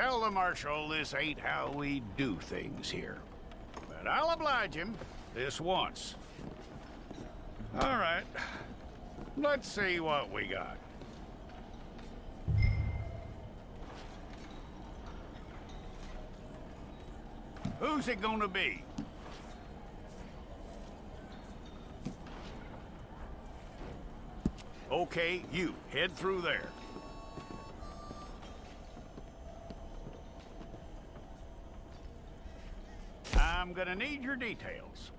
Tell the Marshal this ain't how we do things here. But I'll oblige him this once. All right. Let's see what we got. Who's it gonna be? Okay, you head through there. I'm gonna need your details.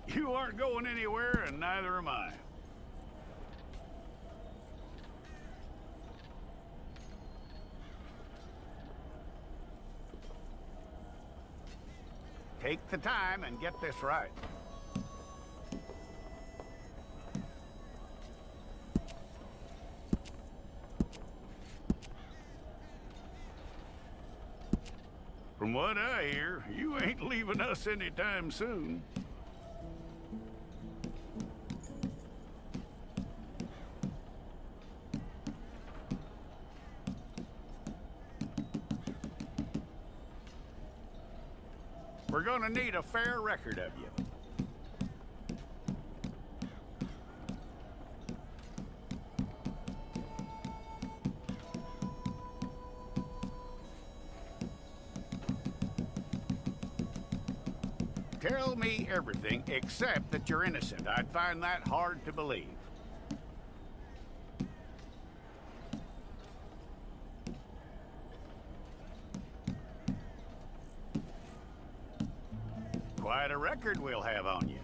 You aren't going anywhere, and neither am I. Take the time and get this right. From what I hear, you ain't leaving us anytime soon. We're gonna need a fair record of you. Tell me everything except that you're innocent. I'd find that hard to believe. Quite a record we'll have on you.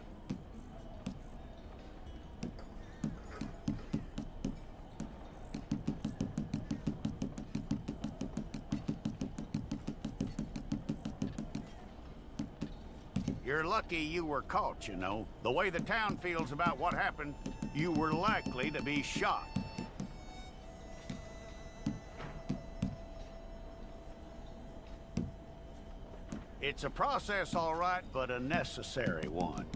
You're lucky you were caught, you know. The way the town feels about what happened, you were likely to be shot. It's a process, all right, but a necessary one.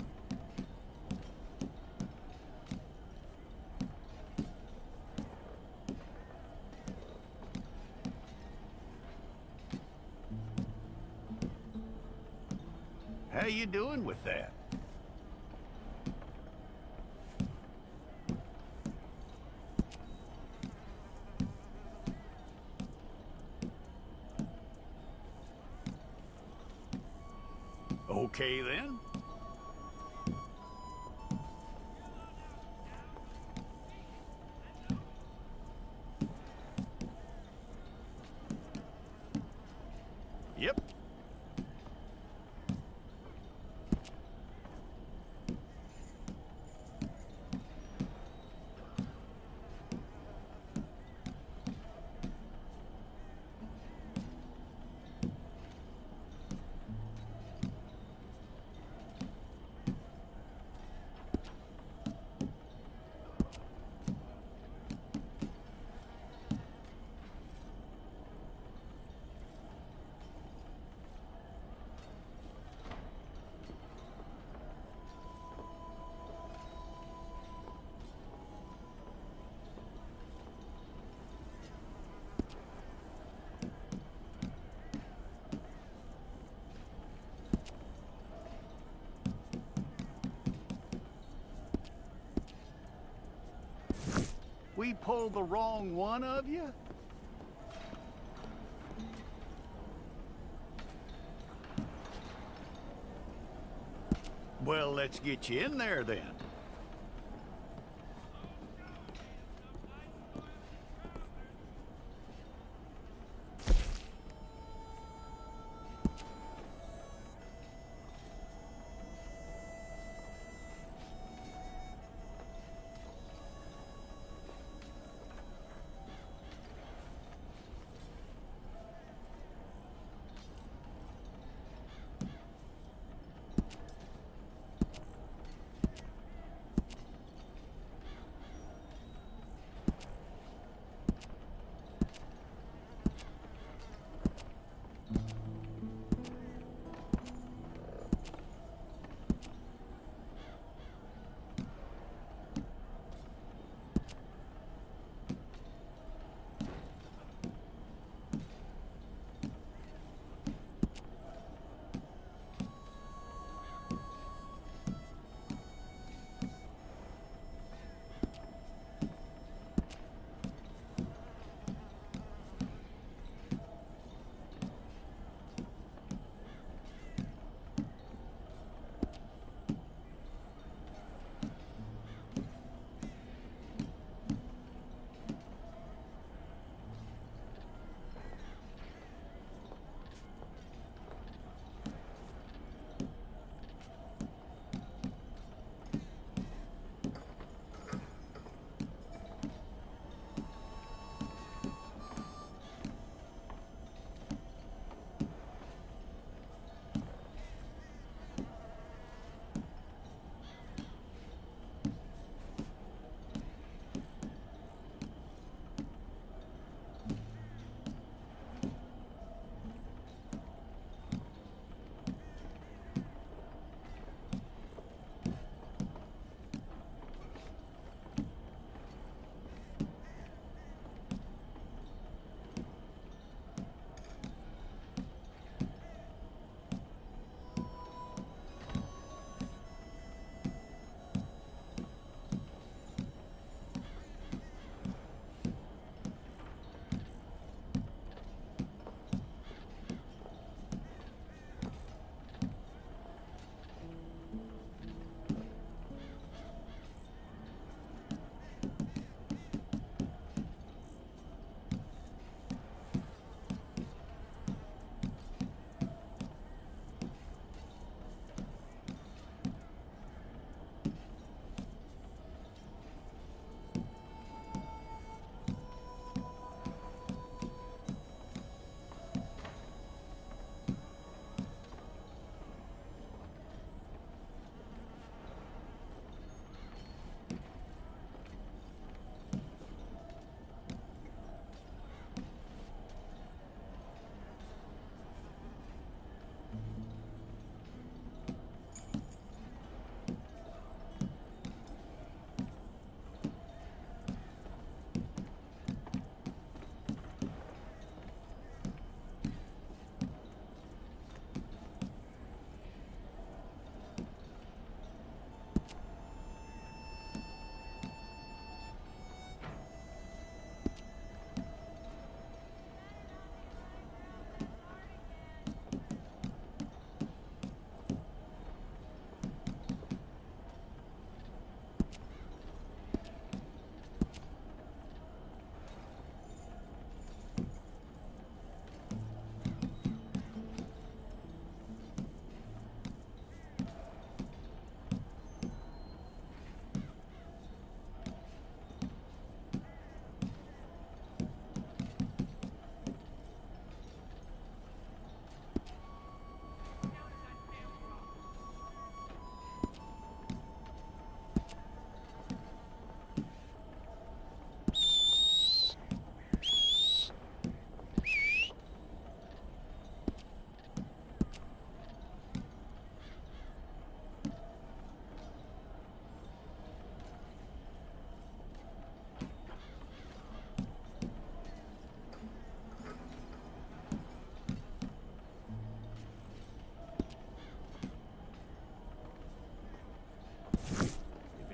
How you doing with that? Okay, then. Yep. We pulled the wrong one of you? Well, let's get you in there then.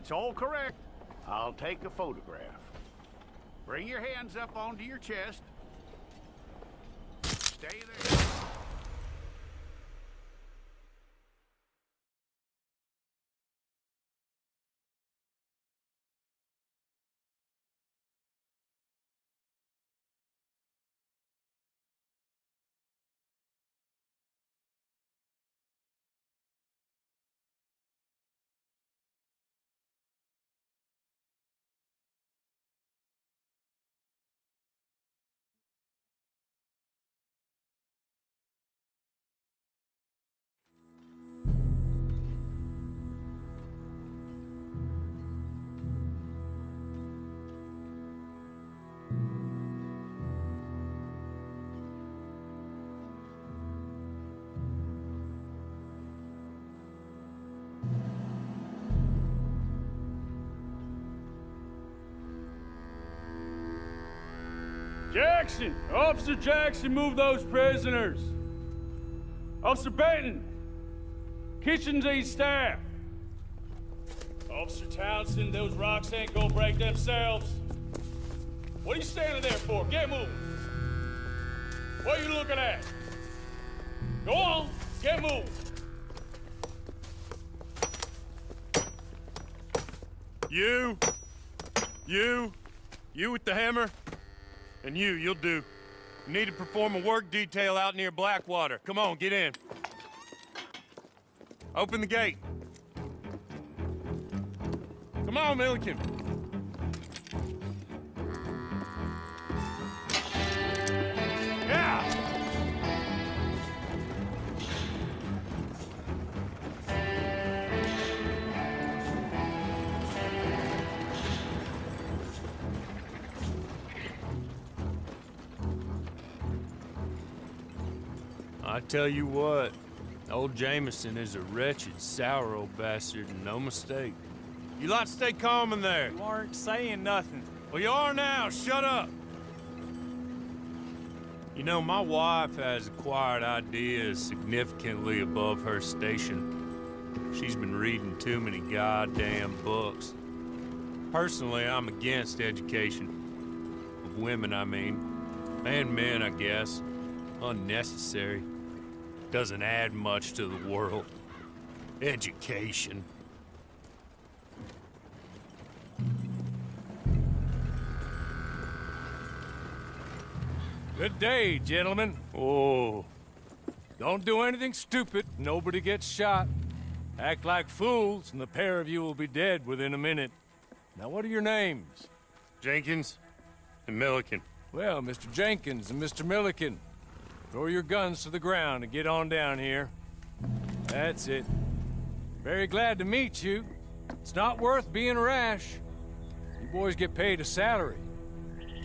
It's all correct. I'll take a photograph. Bring your hands up onto your chest. Stay there. Jackson! Officer Jackson, move those prisoners! Officer Benton! Kitchens aid staff! Officer Townsend, those rocks ain't gonna break themselves. What are you standing there for? Get moving! What are you looking at? Go on, get moving! You with the hammer? And you'll do. You need to perform a work detail out near Blackwater. Come on, get in. Open the gate. Come on, Milliken. Yeah! I tell you what, old Jameson is a wretched, sour old bastard, and no mistake. You lot stay calm in there. You aren't saying nothing. Well, you are now. Shut up. You know, my wife has acquired ideas significantly above her station. She's been reading too many goddamn books. Personally, I'm against education. Of women, I mean. And men, I guess. Unnecessary. Doesn't add much to the world. Education. Good day, gentlemen. Oh. Don't do anything stupid. Nobody gets shot. Act like fools, and the pair of you will be dead within a minute. Now, what are your names? Jenkins and Milliken. Well, Mr. Jenkins and Mr. Milliken, throw your guns to the ground and get on down here. That's it. Very glad to meet you. It's not worth being rash. You boys get paid a salary.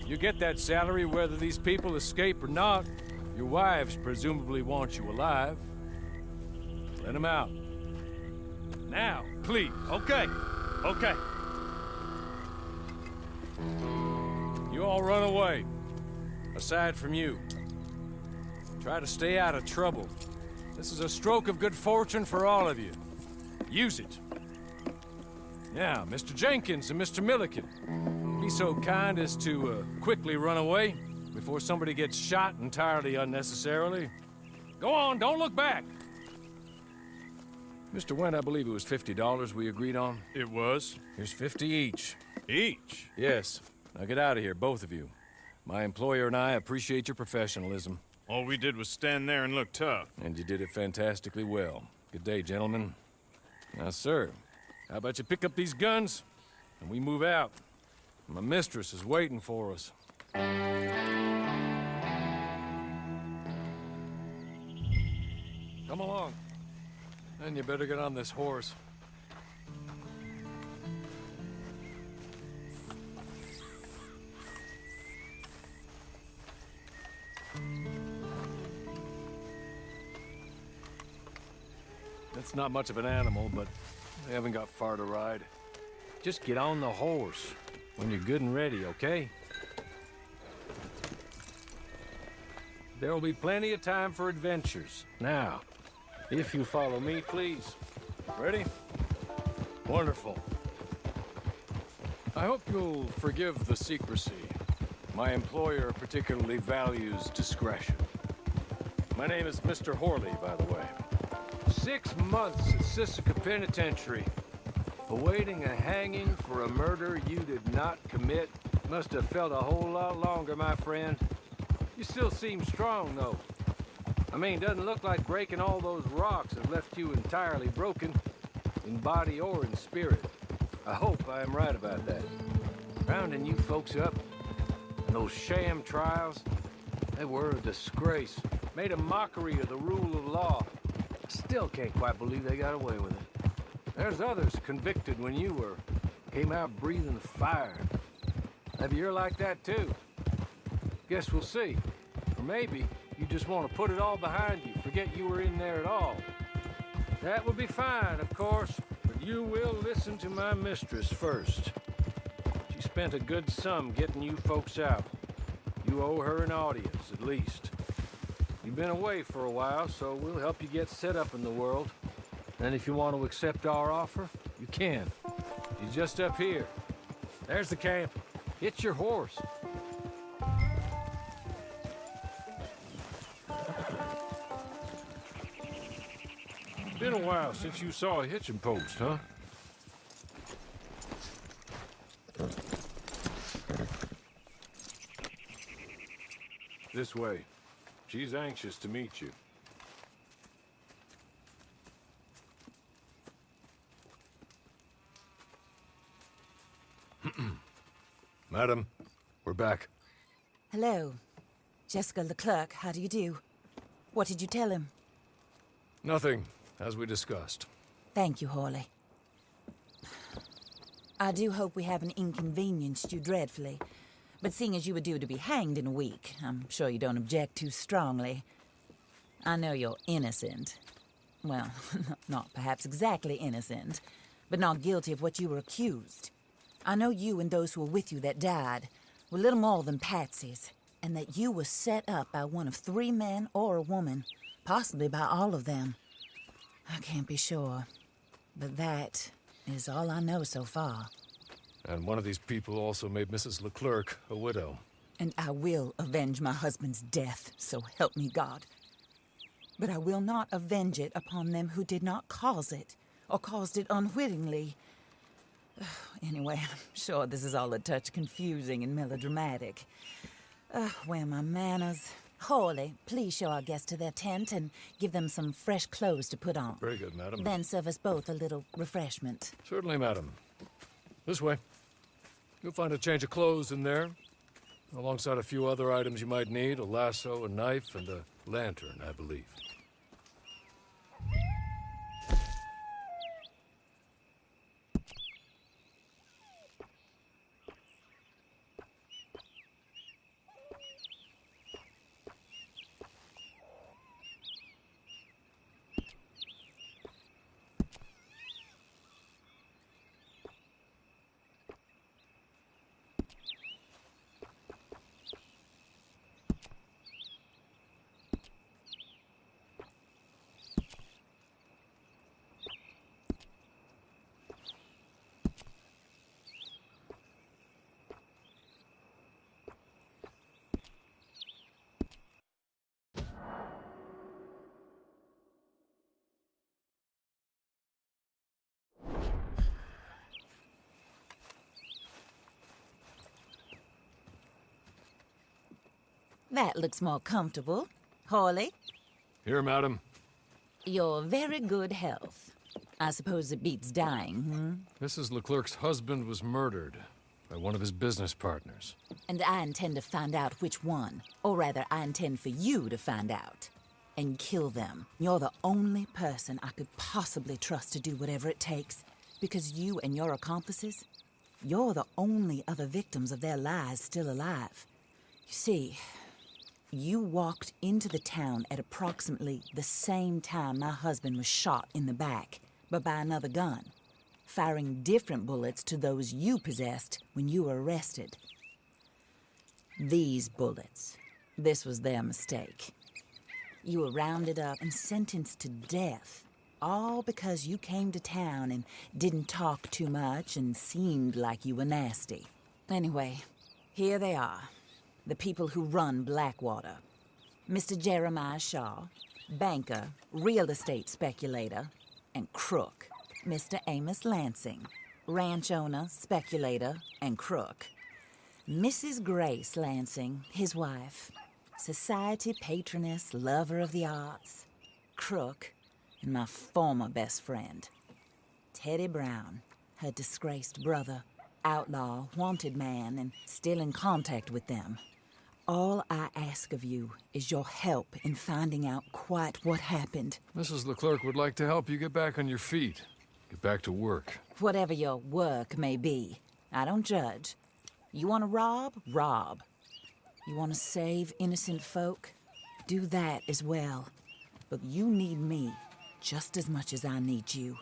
You get that salary whether these people escape or not. Your wives presumably want you alive. Let them out. Now, please. Okay. You all run away. Aside from you. Try to stay out of trouble. This is a stroke of good fortune for all of you. Use it. Now, Mr. Jenkins and Mr. Milliken, be so kind as to quickly run away before somebody gets shot entirely unnecessarily. Go on, don't look back. Mr. Wendt, I believe it was $50 we agreed on. It was. Here's 50 each. Each? Yes. Now get out of here, both of you. My employer and I appreciate your professionalism. All we did was stand there and look tough. And you did it fantastically well. Good day, gentlemen. Now, sir, how about you pick up these guns, and we move out? My mistress is waiting for us. Come along. Then you better get on this horse. It's not much of an animal, but they haven't got far to ride. Just get on the horse when you're good and ready, okay? There will be plenty of time for adventures. Now, if you follow me, please. Ready? Wonderful. I hope you'll forgive the secrecy. My employer particularly values discretion. My name is Mr. Horley, by the way. 6 months at Sisika Penitentiary, awaiting a hanging for a murder you did not commit. Must have felt a whole lot longer, my friend. You still seem strong, though. I mean, doesn't look like breaking all those rocks has left you entirely broken, in body or in spirit. I hope I am right about that. Rounding you folks up, and those sham trials, they were a disgrace. Made a mockery of the rule of law. Still can't quite believe they got away with it. There's others convicted when you were. Came out breathing fire. Maybe you're like that too. Guess we'll see. Or maybe you just want to put it all behind you, forget you were in there at all. That would be fine, of course, but you will listen to my mistress first. She spent a good sum getting you folks out. You owe her an audience, at least. You've been away for a while, so we'll help you get set up in the world. And if you want to accept our offer, you can. She's just up here. There's the camp. Hitch your horse. Been a while since you saw a hitching post, huh? This way. She's anxious to meet you. Madam, we're back. Hello. Jessica Leclerc, how do you do? What did you tell him? Nothing, as we discussed. Thank you, Horley. I do hope we haven't inconvenienced you dreadfully. But seeing as you were due to be hanged in a week, I'm sure you don't object too strongly. I know you're innocent. Well, not perhaps exactly innocent, but not guilty of what you were accused. I know you and those who were with you that died were little more than patsies, and that you were set up by one of 3 men or a woman, possibly by all of them. I can't be sure, but that is all I know so far. And one of these people also made Mrs. Leclerc a widow. And I will avenge my husband's death, so help me God. But I will not avenge it upon them who did not cause it, or caused it unwittingly. Anyway, I'm sure this is all a touch confusing and melodramatic. Where are my manners? Horley, please show our guests to their tent and give them some fresh clothes to put on. Very good, madam. Then serve us both a little refreshment. Certainly, madam. This way. You'll find a change of clothes in there, alongside a few other items you might need, a lasso, a knife, and a lantern, I believe. That looks more comfortable. Horley, Here, madam. you're very good health. I suppose it beats dying, Mrs. Leclerc's husband was murdered by one of his business partners. And I intend to find out which one. Or rather, I intend for you to find out. And kill them. You're the only person I could possibly trust to do whatever it takes. Because you and your accomplices, you're the only other victims of their lies still alive. You see, you walked into the town at approximately the same time my husband was shot in the back, but by another gun, firing different bullets to those you possessed when you were arrested. These bullets, this was their mistake. You were rounded up and sentenced to death All because you came to town and didn't talk too much and seemed like you were nasty. Anyway, here they are. The people who run Blackwater. Mr. Jeremiah Shaw, banker, real estate speculator, and crook. Mr. Amos Lansing, ranch owner, speculator, and crook. Mrs. Grace Lansing, his wife, society patroness, lover of the arts, crook, and my former best friend. Teddy Brown, her disgraced brother, outlaw, wanted man, and still in contact with them. All I ask of you is your help in finding out quite what happened. Mrs. Leclerc would like to help you get back on your feet. Get back to work. Whatever your work may be, I don't judge. You want to rob? Rob. You want to save innocent folk? Do that as well. But you need me just as much as I need you.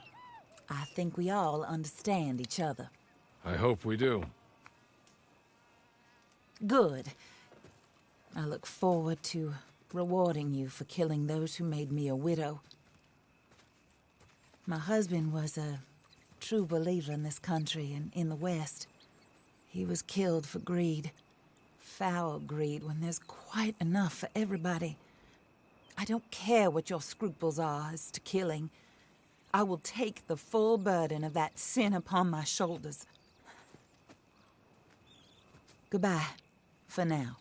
I think we all understand each other. I hope we do. Good. I look forward to rewarding you for killing those who made me a widow. My husband was a true believer in this country and in the West. He was killed for greed. Foul greed when there's quite enough for everybody. I don't care what your scruples are as to killing. I will take the full burden of that sin upon my shoulders. Goodbye, for now.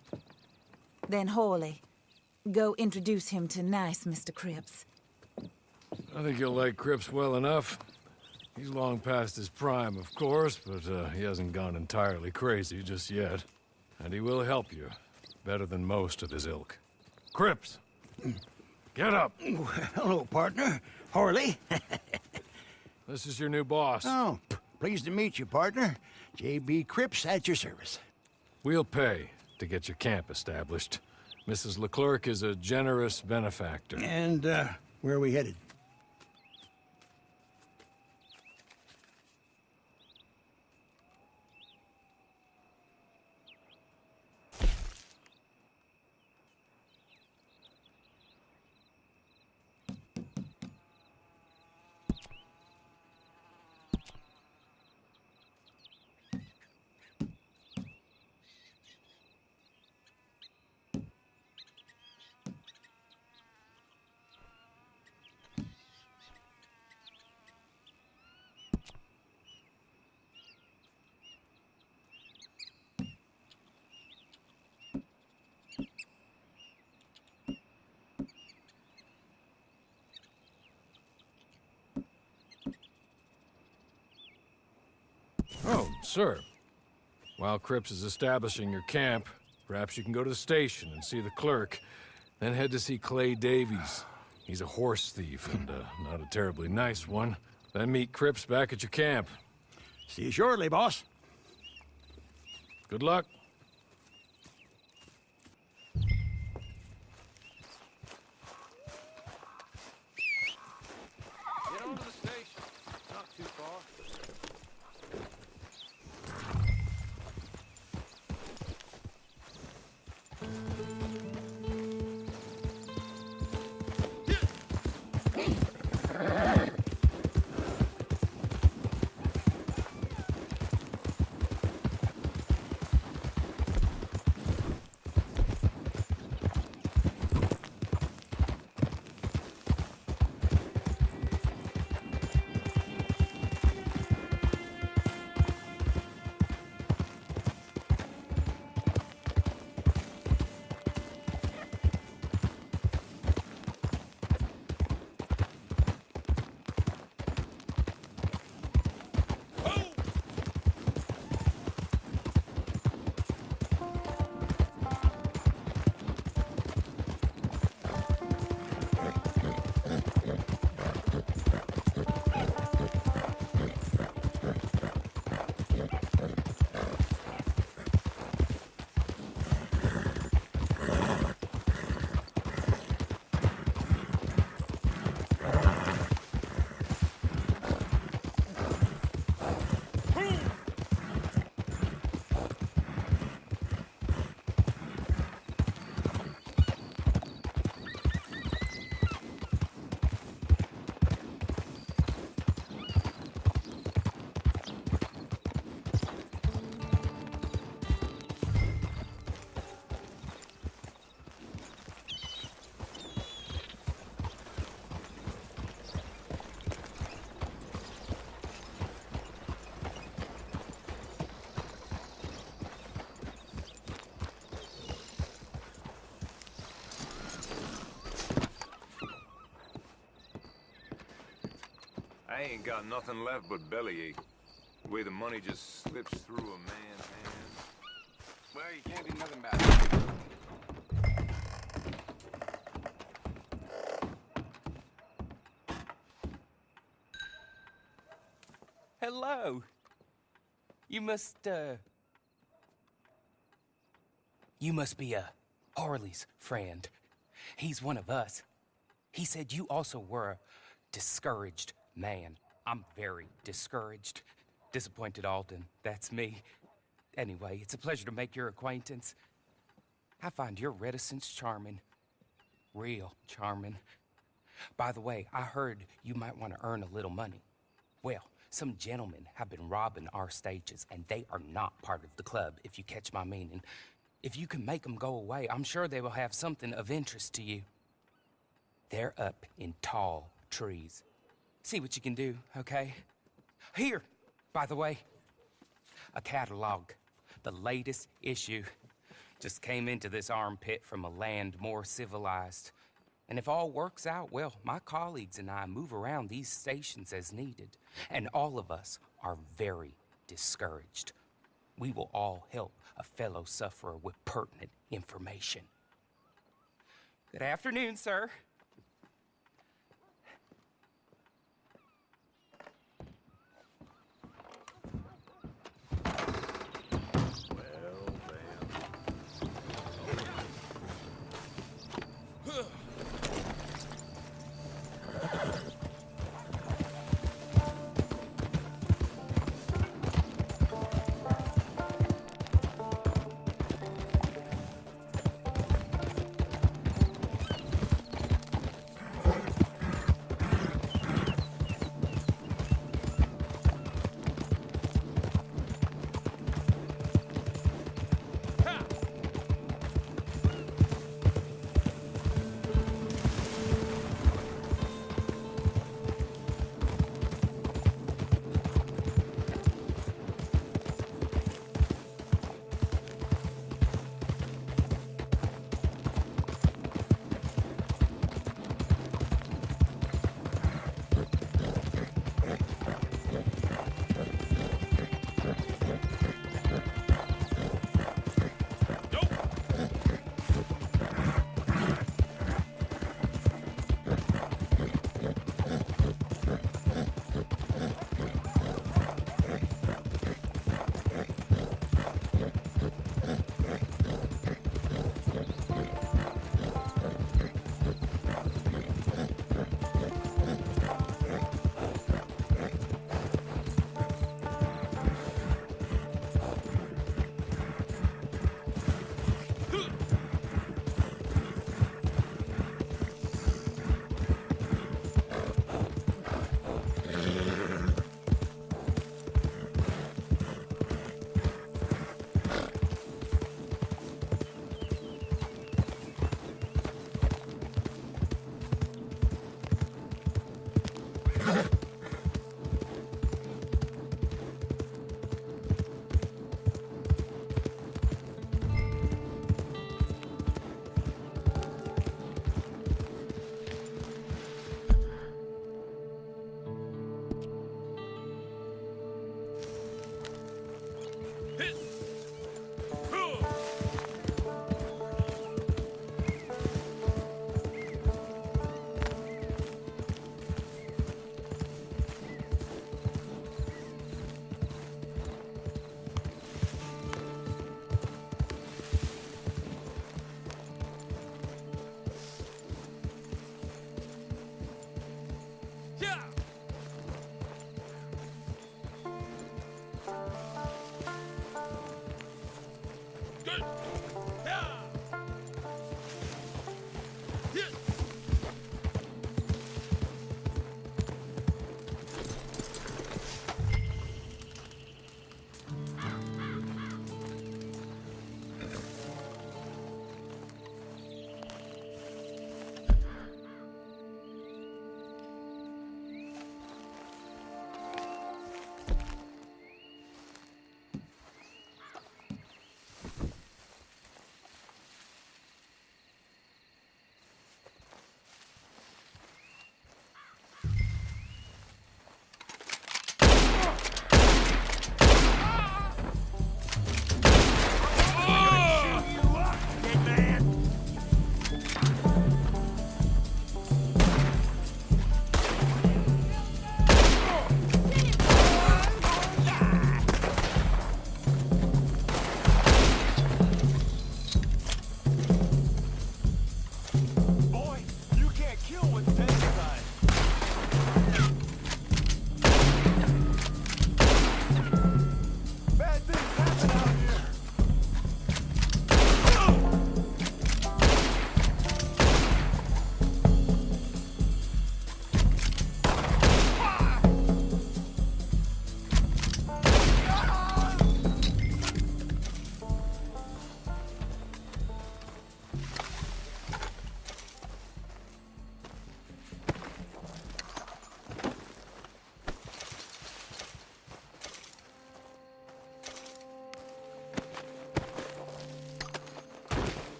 Then Hawley, go introduce him to nice Mr. Cripps. I think you'll like Cripps well enough. He's long past his prime, of course, but he hasn't gone entirely crazy just yet. And he will help you, better than most of his ilk. Cripps! Get up! Hello, partner. Harley. This is your new boss. Oh, pleased to meet you, partner. J.B. Cripps at your service. We'll pay to get your camp established. Mrs. Leclerc is a generous benefactor. And, where are we headed? Oh, sir. While Cripps is establishing your camp, perhaps you can go to the station and see the clerk, then head to see Clay Davies. He's a horse thief, and not a terribly nice one. Then meet Cripps back at your camp. See you shortly, boss. Good luck. Get on to the station. Not too far. I ain't got nothing left but bellyache. The way the money just slips through a man's hands. Well, you can't do nothing about it. Hello. You must be Harley's friend. He's one of us. He said you also were a discouraged man. I'm very discouraged. Disappointed Alden, that's me. Anyway, it's a pleasure to make your acquaintance. I find your reticence charming. Real charming. By the way, I heard you might want to earn a little money. Well, some gentlemen have been robbing our stages, and they are not part of the club, if you catch my meaning. If you can make them go away, I'm sure they will have something of interest to you. They're up in tall trees. See what you can do, okay? Here, by the way, a catalog. The latest issue. Just came into this armpit from a land more civilized. And if all works out, well, my colleagues and I move around these stations as needed. And all of us are very discouraged. We will all help a fellow sufferer with pertinent information. Good afternoon, sir.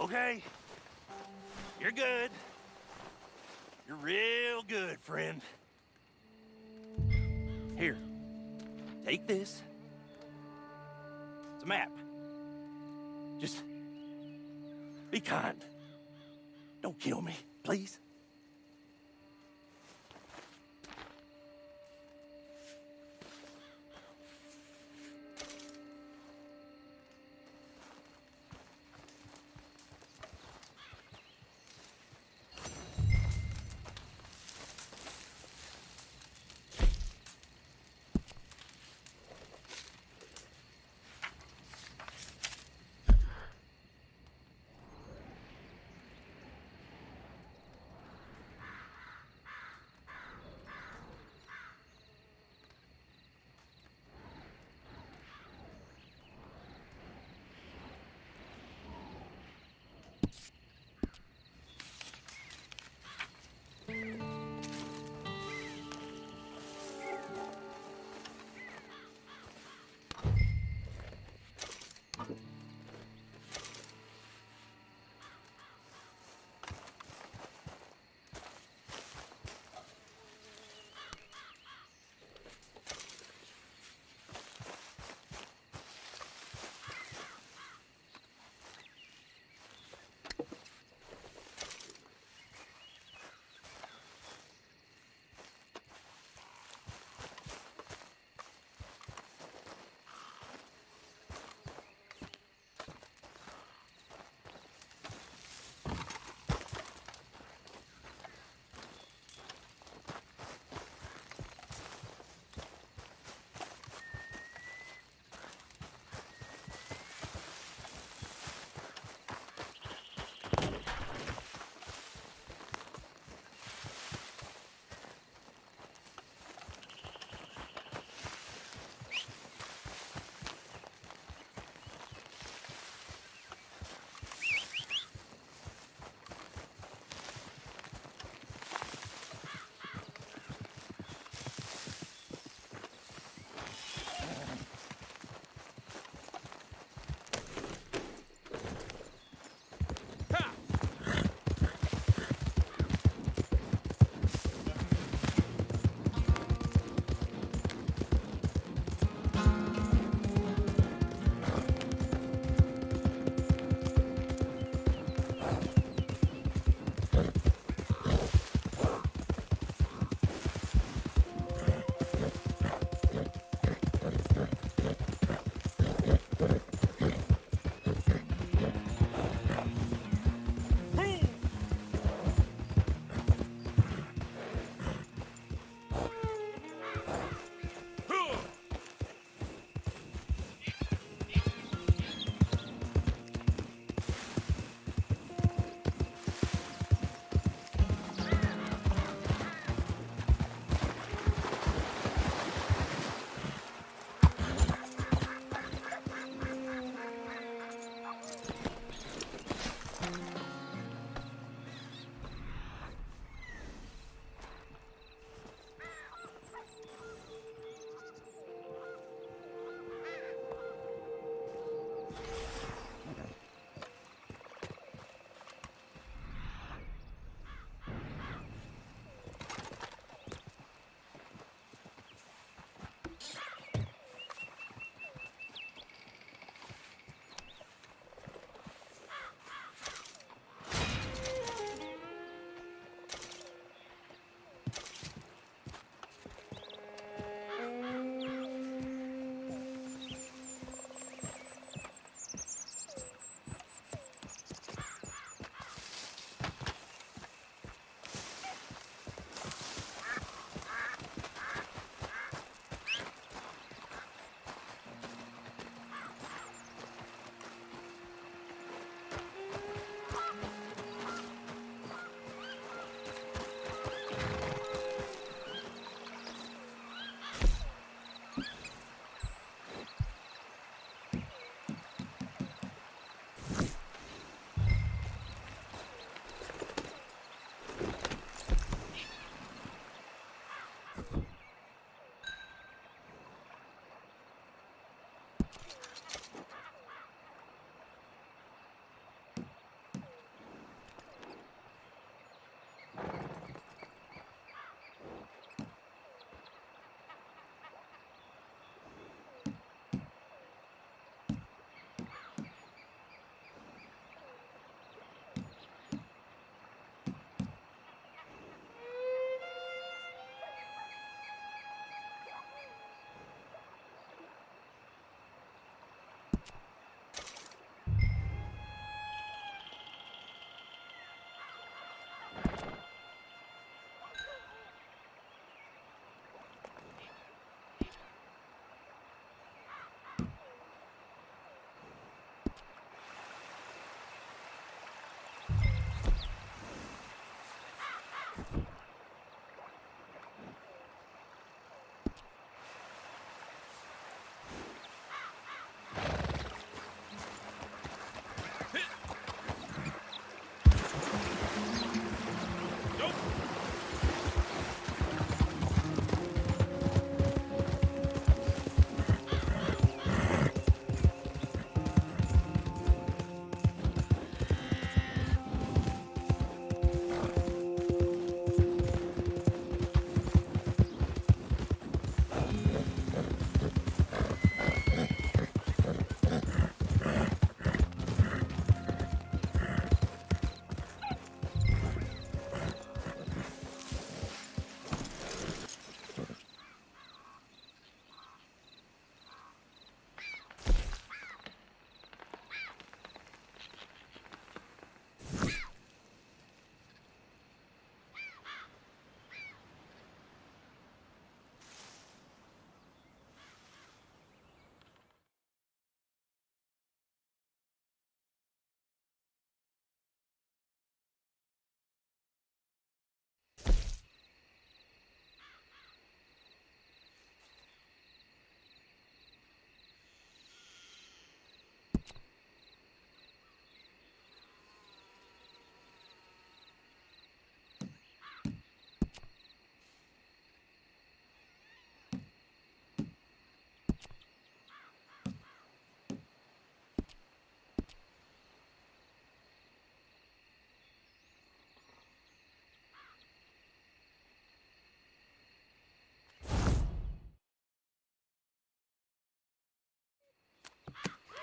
Okay? You're good. You're real good, friend. Here, take this. It's a map. Just be kind. Don't kill me, please.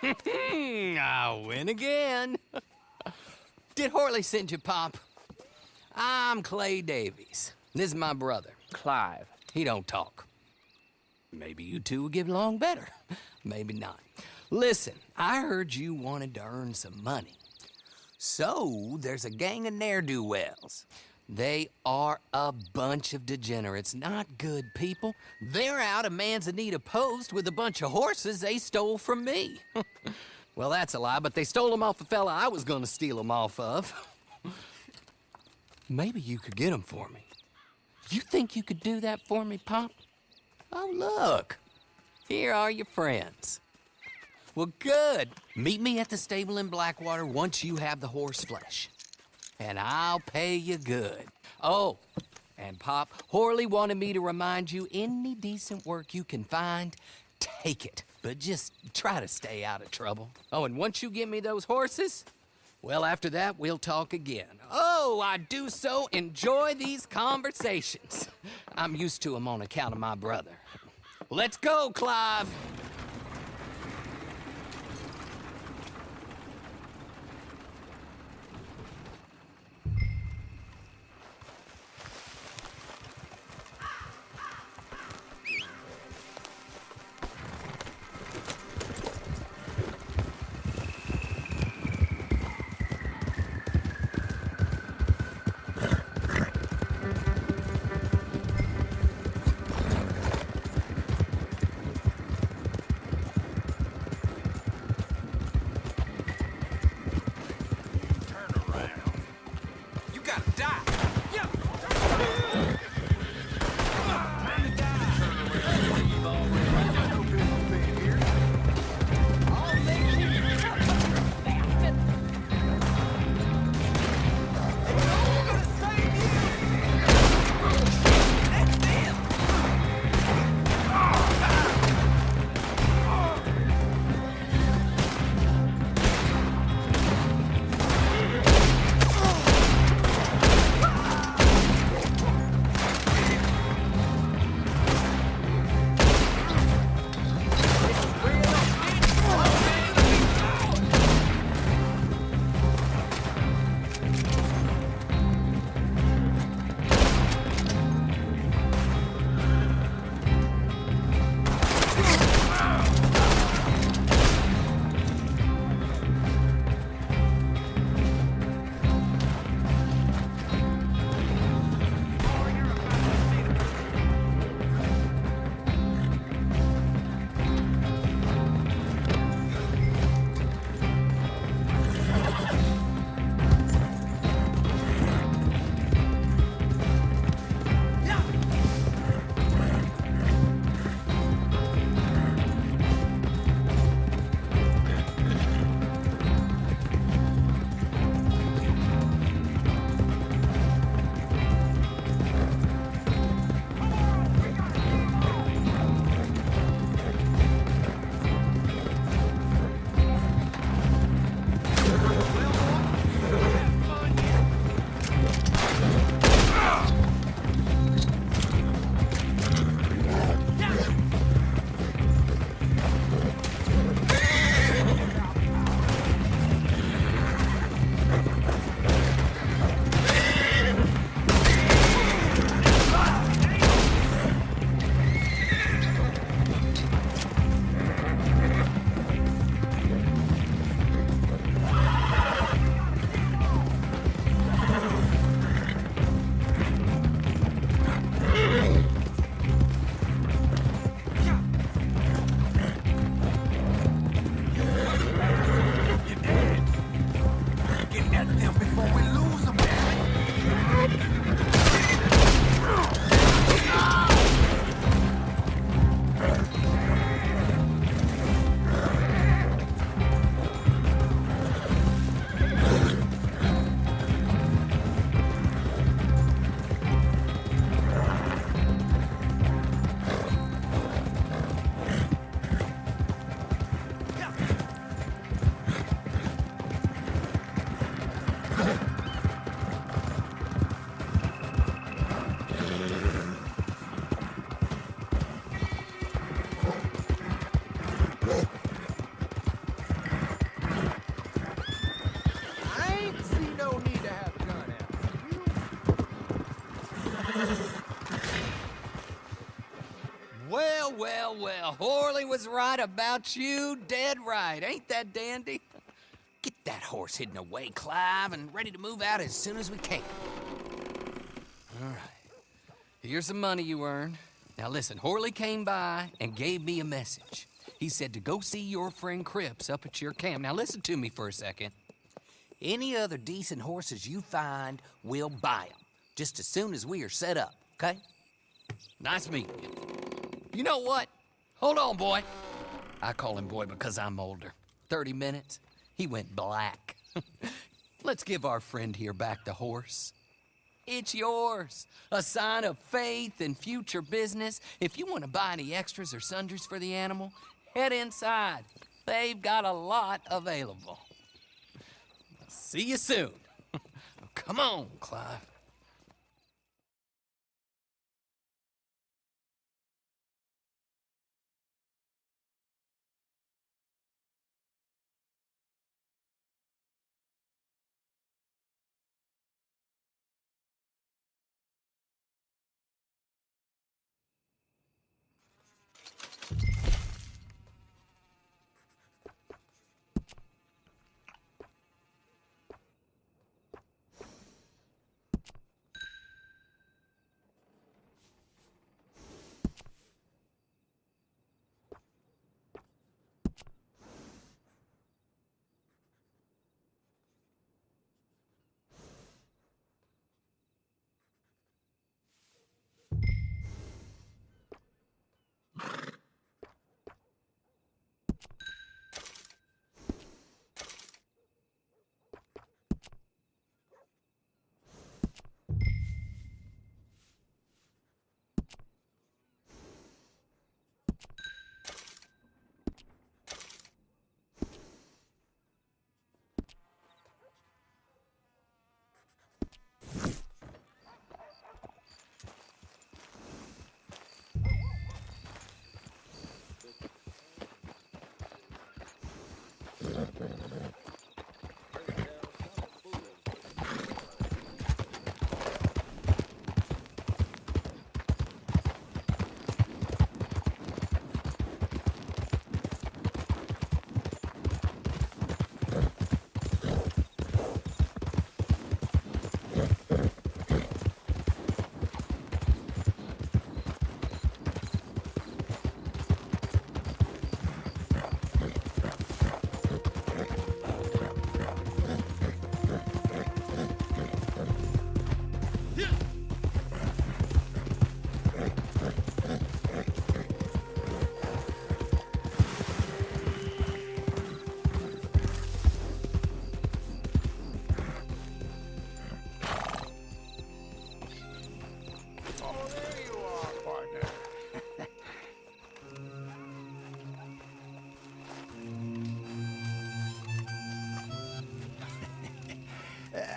I win again. Did Horley send you, Pop? I'm Clay Davies. This is my brother, Clive. He don't talk. Maybe you two will get along better. Maybe not. Listen, I heard you wanted to earn some money. So, there's a gang of ne'er-do-wells. They are a bunch of degenerates, not good people. They're out of Manzanita Post with a bunch of horses they stole from me. Well, that's a lie, but they stole them off the fella I was gonna steal them off of. Maybe you could get them for me. You think you could do that for me, Pop? Oh, look. Here are your friends. Well, good. Meet me at the stable in Blackwater once you have the horse flesh. And I'll pay you good. Oh, and Pop, Horley wanted me to remind you, any decent work you can find, take it. But just try to stay out of trouble. Oh, and once you give me those horses, well, after that, we'll talk again. Oh, I do so enjoy these conversations. I'm used to them on account of my brother. Let's go, Clive. Well, well, well. Horley was right about you. Dead right. Ain't that dandy? Get that horse hidden away, Clive, and ready to move out as soon as we can. All right. Here's the money you earned. Now listen, Horley came by and gave me a message. He said to go see your friend Cripps up at your camp. Now listen to me for a second. Any other decent horses you find, we'll buy them. Just as soon as we are set up, okay? Nice meeting you. You know what? Hold on, boy. I call him boy because I'm older. 30 minutes, he went black. Let's give our friend here back the horse. It's yours. A sign of faith and future business. If you want to buy any extras or sundries for the animal, head inside. They've got a lot available. See you soon. Come on, Clive.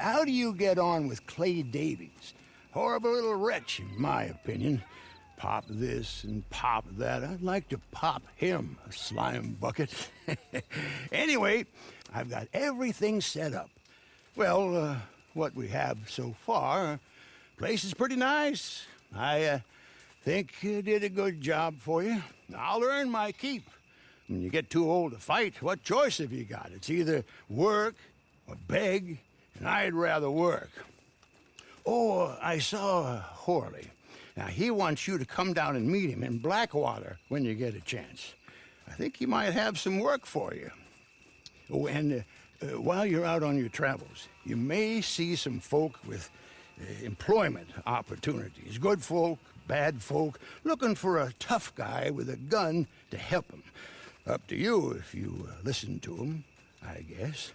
How do you get on with Clay Davies? Horrible little wretch, in my opinion. Pop this and pop that. I'd like to pop him, a slime bucket. Anyway, I've got everything set up. Well, what we have so far, place is pretty nice. I think you did a good job for you. I'll earn my keep. When you get too old to fight, what choice have you got? It's either work or beg, and I'd rather work. Oh, I saw Horley. Now, he wants you to come down and meet him in Blackwater when you get a chance. I think he might have some work for you. Oh, and while you're out on your travels, you may see some folk with employment opportunities. Good folk, bad folk, looking for a tough guy with a gun to help them. Up to you if you listen to them, I guess.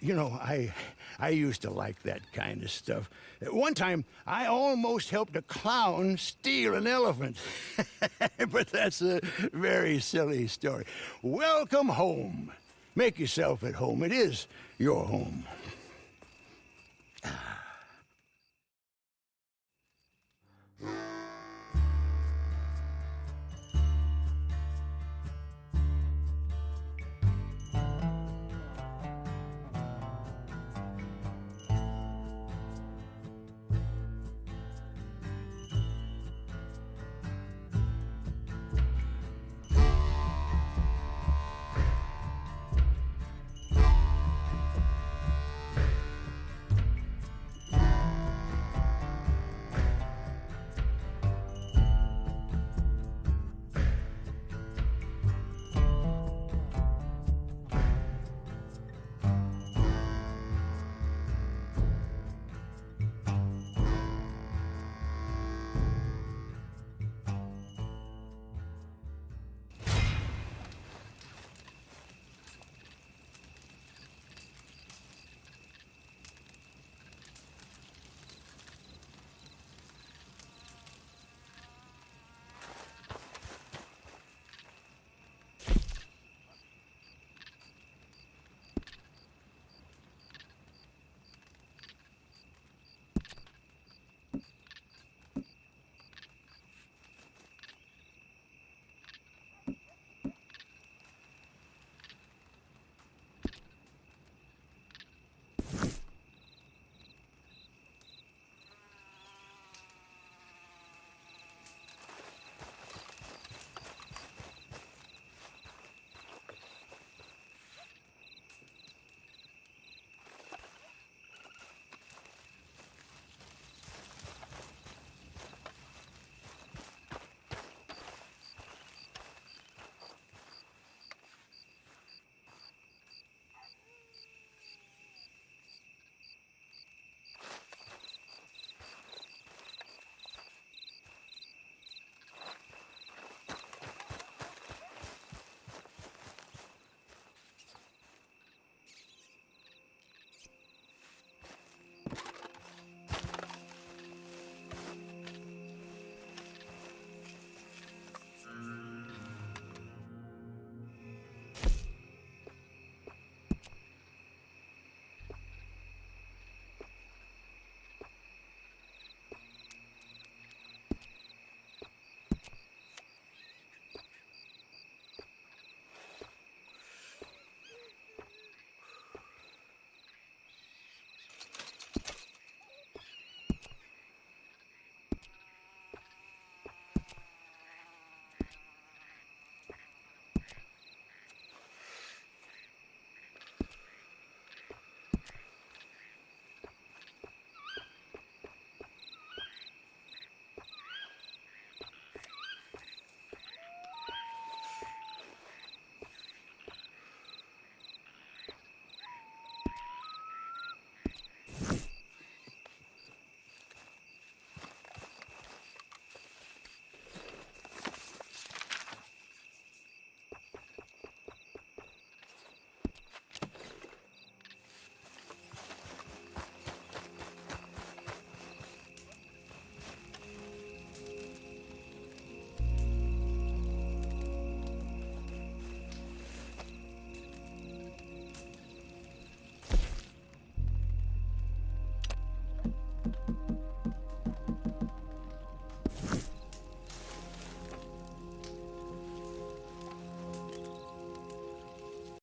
You know, I used to like that kind of stuff. One time, I almost helped a clown steal an elephant. But that's a very silly story. Welcome home. Make yourself at home. It is your home.